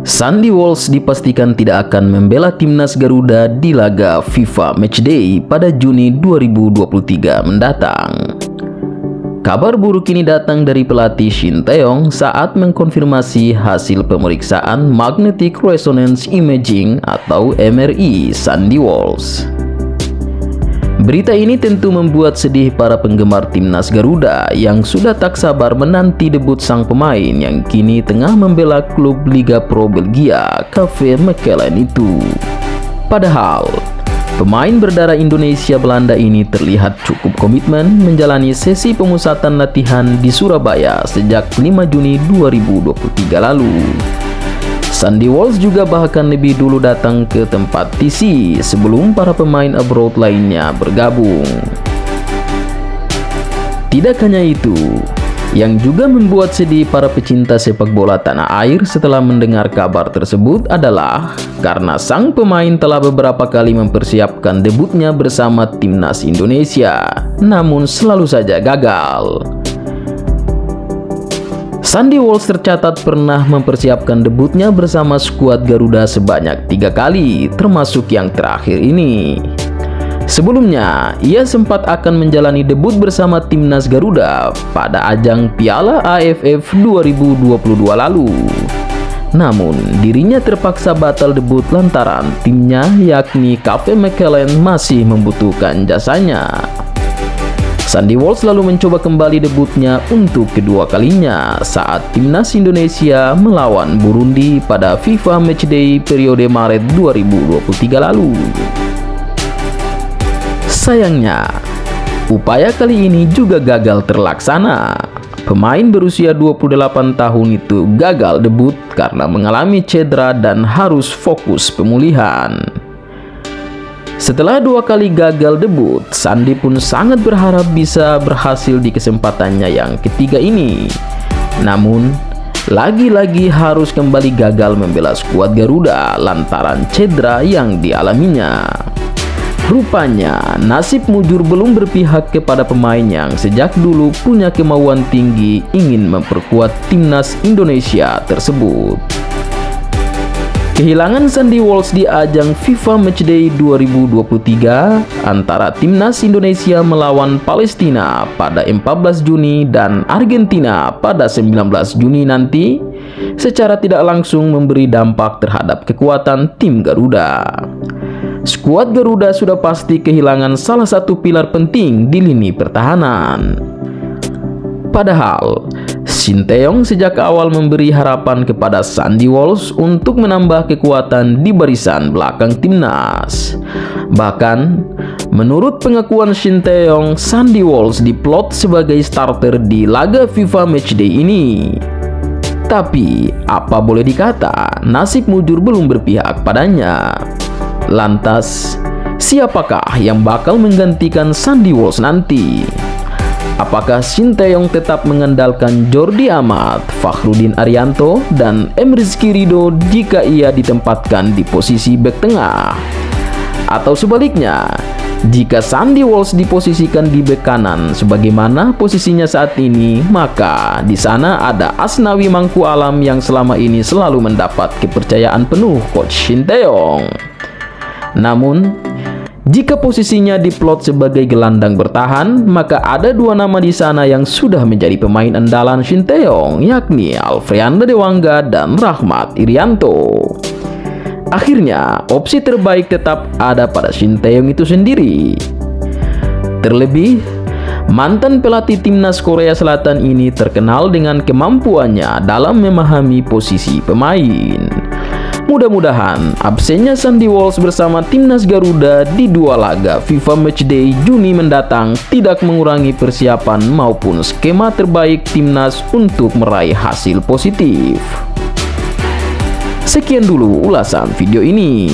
Sandy Walsh dipastikan tidak akan membela timnas Garuda di laga FIFA Matchday pada Juni 2023 mendatang. Kabar buruk ini datang dari pelatih Shin Tae-yong saat mengkonfirmasi hasil pemeriksaan Magnetic Resonance Imaging atau MRI Sandy Walsh. Berita ini tentu membuat sedih para penggemar timnas Garuda yang sudah tak sabar menanti debut sang pemain yang kini tengah membela klub Liga Pro Belgia, KV Mechelen itu. Padahal, pemain berdarah Indonesia Belanda ini terlihat cukup komitmen menjalani sesi pemusatan latihan di Surabaya sejak 5 Juni 2023 lalu. Sandy Walsh juga bahkan lebih dulu datang ke tempat TC sebelum para pemain abroad lainnya bergabung. Tidak hanya itu, yang juga membuat sedih para pecinta sepak bola tanah air setelah mendengar kabar tersebut adalah karena sang pemain telah beberapa kali mempersiapkan debutnya bersama timnas Indonesia, namun selalu saja gagal. Sandy Walsh tercatat pernah mempersiapkan debutnya bersama skuad Garuda sebanyak 3 kali, termasuk yang terakhir ini. Sebelumnya, ia sempat akan menjalani debut bersama timnas Garuda pada ajang Piala AFF 2022 lalu. Namun, dirinya terpaksa batal debut lantaran timnya yakni KV Mechelen masih membutuhkan jasanya. Sandy Walsh lalu mencoba kembali debutnya untuk kedua kalinya saat timnas Indonesia melawan Burundi pada FIFA Matchday periode Maret 2023 lalu. Sayangnya, upaya kali ini juga gagal terlaksana. Pemain berusia 28 tahun itu gagal debut karena mengalami cedera dan harus fokus pemulihan. Setelah 2 kali gagal debut, Sandy pun sangat berharap bisa berhasil di kesempatannya yang ketiga ini. Namun, lagi-lagi harus kembali gagal membela skuad Garuda lantaran cedera yang dialaminya. Rupanya, nasib mujur belum berpihak kepada pemain yang sejak dulu punya kemauan tinggi ingin memperkuat timnas Indonesia tersebut. Kehilangan Sandy Walsh di ajang FIFA Matchday 2023 antara timnas Indonesia melawan Palestina pada 14 Juni dan Argentina pada 19 Juni nanti secara tidak langsung memberi dampak terhadap kekuatan tim Garuda. Skuad Garuda sudah pasti kehilangan salah satu pilar penting di lini pertahanan. Padahal, Shin Tae-yong sejak awal memberi harapan kepada Sandy Walsh untuk menambah kekuatan di barisan belakang timnas. Bahkan, menurut pengakuan Shin Tae-yong, Sandy Walsh diplot sebagai starter di laga FIFA Matchday ini. Tapi, apa boleh dikata, nasib mujur belum berpihak padanya. Lantas, siapakah yang bakal menggantikan Sandy Walsh nanti? Apakah Shin Tae-yong tetap mengandalkan Jordi Amat, Fakhrudin Arianto, dan M. Rizky Ridho jika ia ditempatkan di posisi bek tengah? Atau sebaliknya, jika Sandy Walsh diposisikan di bek kanan sebagaimana posisinya saat ini, maka di sana ada Asnawi Mangku Alam yang selama ini selalu mendapat kepercayaan penuh Coach Shin Tae-yong. Namun, jika posisinya diplot sebagai gelandang bertahan, maka ada 2 nama di sana yang sudah menjadi pemain andalan Shin Tae-yong, yakni Alfreanda Dewangga dan Rahmat Irianto. Akhirnya, opsi terbaik tetap ada pada Shin Tae-yong itu sendiri. Terlebih, mantan pelatih timnas Korea Selatan ini terkenal dengan kemampuannya dalam memahami posisi pemain. Mudah-mudahan absennya Sandy Walsh bersama timnas Garuda di 2 laga FIFA Matchday Juni mendatang tidak mengurangi persiapan maupun skema terbaik timnas untuk meraih hasil positif. Sekian dulu ulasan video ini.